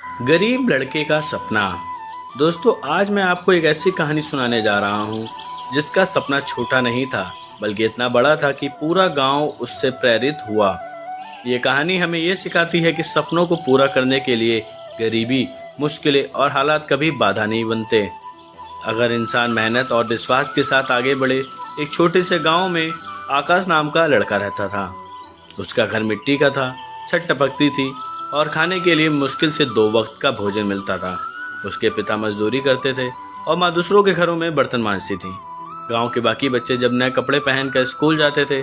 गरीब लड़के का सपना। दोस्तों, आज मैं आपको एक ऐसी कहानी सुनाने जा रहा हूँ जिसका सपना छोटा नहीं था, बल्कि इतना बड़ा था कि पूरा गांव उससे प्रेरित हुआ। ये कहानी हमें ये सिखाती है कि सपनों को पूरा करने के लिए गरीबी, मुश्किलें और हालात कभी बाधा नहीं बनते। अगर इंसान मेहनत और विश्वास के साथ आगे बढ़े। एक छोटे से गांव में आकाश नाम का लड़का रहता था। उसका घर मिट्टी का था, छत टपकती थी और खाने के लिए मुश्किल से 2 वक्त का भोजन मिलता था। उसके पिता मजदूरी करते थे और माँ दूसरों के घरों में बर्तन मांजती थी। गांव के बाकी बच्चे जब नए कपड़े पहनकर स्कूल जाते थे,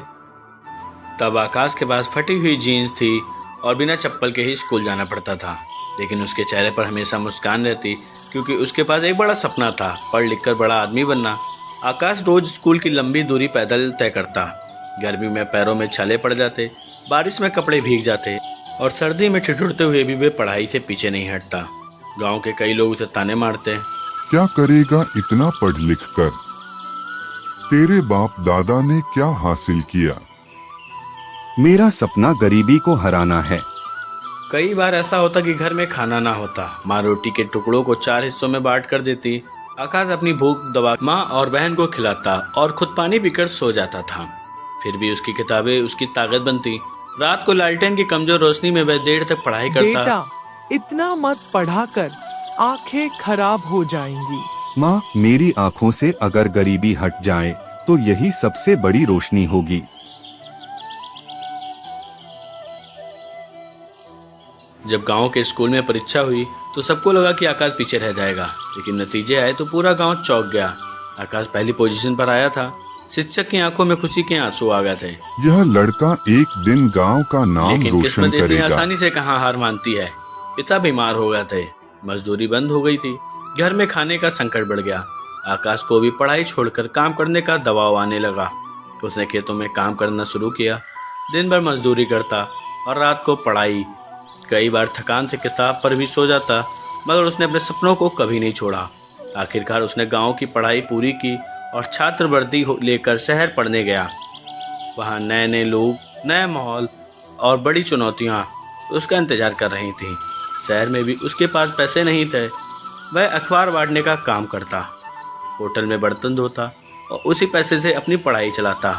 तब आकाश के पास फटी हुई जीन्स थी और बिना चप्पल के ही स्कूल जाना पड़ता था। लेकिन उसके चेहरे पर हमेशा मुस्कान रहती, क्योंकि उसके पास एक बड़ा सपना था, पढ़ लिख कर बड़ा आदमी बनना। आकाश रोज स्कूल की लंबी दूरी पैदल तय करता। गर्मी में पैरों में छाले पड़ जाते, बारिश में कपड़े भीग जाते और सर्दी में ठिठुरते हुए भी वे पढ़ाई से पीछे नहीं हटता। गांव के कई लोग उसे ताने मारते। क्या करेगा इतना पढ़ लिख कर? तेरे बाप दादा ने क्या हासिल किया? मेरा सपना गरीबी को हराना है। कई बार ऐसा होता कि घर में खाना ना होता। माँ रोटी के टुकड़ों को 4 हिस्सों में बांट कर देती। आकाश अपनी भूख दबा माँ और बहन को खिलाता और खुद पानी पीकर सो जाता था। फिर भी उसकी किताबें उसकी ताकत बनती। रात को लालटेन की कमजोर रोशनी में वह देर तक पढ़ाई करता। बेटा, इतना मत पढ़ा कर, आंखें खराब हो जाएंगी। माँ, मेरी आँखों से अगर गरीबी हट जाए तो यही सबसे बड़ी रोशनी होगी। जब गांव के स्कूल में परीक्षा हुई तो सबको लगा कि आकाश पीछे रह जाएगा, लेकिन नतीजे आए तो पूरा गांव चौंक गया। आकाश पहली पोजीशन पर आया था। शिक्षक की आंखों में खुशी के आंसू आ गए थे। यह लड़का एक दिन गांव का नाम लेकिन रोशन किस्मत इतनी करेगा। आसानी से कहाँ हार मानती है। पिता बीमार हो गए थे, मजदूरी बंद हो गई थी, घर में खाने का संकट बढ़ गया। आकाश को भी पढ़ाई छोड़कर काम करने का दबाव आने लगा। उसने खेतों में काम करना शुरू किया। दिन भर मजदूरी करता और रात को पढ़ाई। कई बार थकान से किताब पर भी सो जाता, मगर उसने अपने सपनों को कभी नहीं छोड़ा। आखिरकार उसने गांव की पढ़ाई पूरी की और छात्रवृत्ति लेकर शहर पढ़ने गया। वहाँ नए नए लोग, नए माहौल और बड़ी चुनौतियाँ उसका इंतजार कर रही थीं। शहर में भी उसके पास पैसे नहीं थे। वह अखबार बांटने का काम करता, होटल में बर्तन धोता और उसी पैसे से अपनी पढ़ाई चलाता।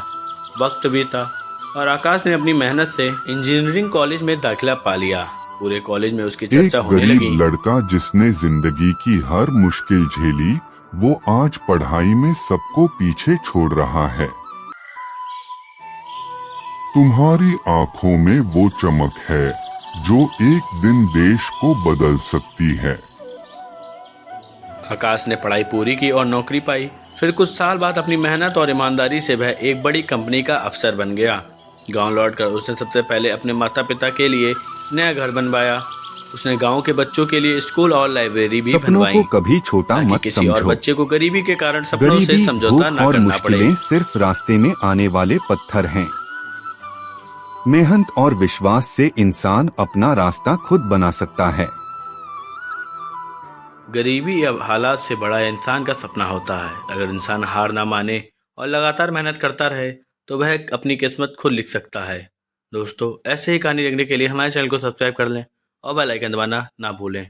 वक्त बीता और आकाश ने अपनी मेहनत से इंजीनियरिंग कॉलेज में दाखिला पा लिया। पूरे कॉलेज में उसकी एक चर्चा होने गरीब लगी। लड़का जिसने जिंदगी की हर मुश्किल झेली, वो आज पढ़ाई में सबको पीछे छोड़ रहा है। तुम्हारी आंखों में वो चमक है जो एक दिन देश को बदल सकती है। आकाश ने पढ़ाई पूरी की और नौकरी पाई। फिर कुछ साल बाद अपनी मेहनत और ईमानदारी से वह एक बड़ी कंपनी का अफसर बन गया। गांव लौटकर उसने सबसे पहले अपने माता पिता के लिए नया घर बनवाया। उसने गांव के बच्चों के लिए स्कूल और लाइब्रेरी भी सपनों बनवाई, को कभी छोटा ताकि मत किसी और समझो। बच्चे को गरीबी के कारण सपनों से गरीबी, समझौता भूख न और करना पड़े। मुश्किलें सिर्फ रास्ते में आने वाले पत्थर हैं। मेहनत और विश्वास से इंसान अपना रास्ता खुद बना सकता है। गरीबी अब हालात से बड़ा इंसान का सपना होता है। अगर इंसान हार ना माने और लगातार मेहनत करता रहे तो वह अपनी किस्मत खुद लिख सकता है। दोस्तों, ऐसे ही कहानी देखने के लिए हमारे चैनल को सब्सक्राइब कर लें और बेल आइकन दबाना ना भूलें।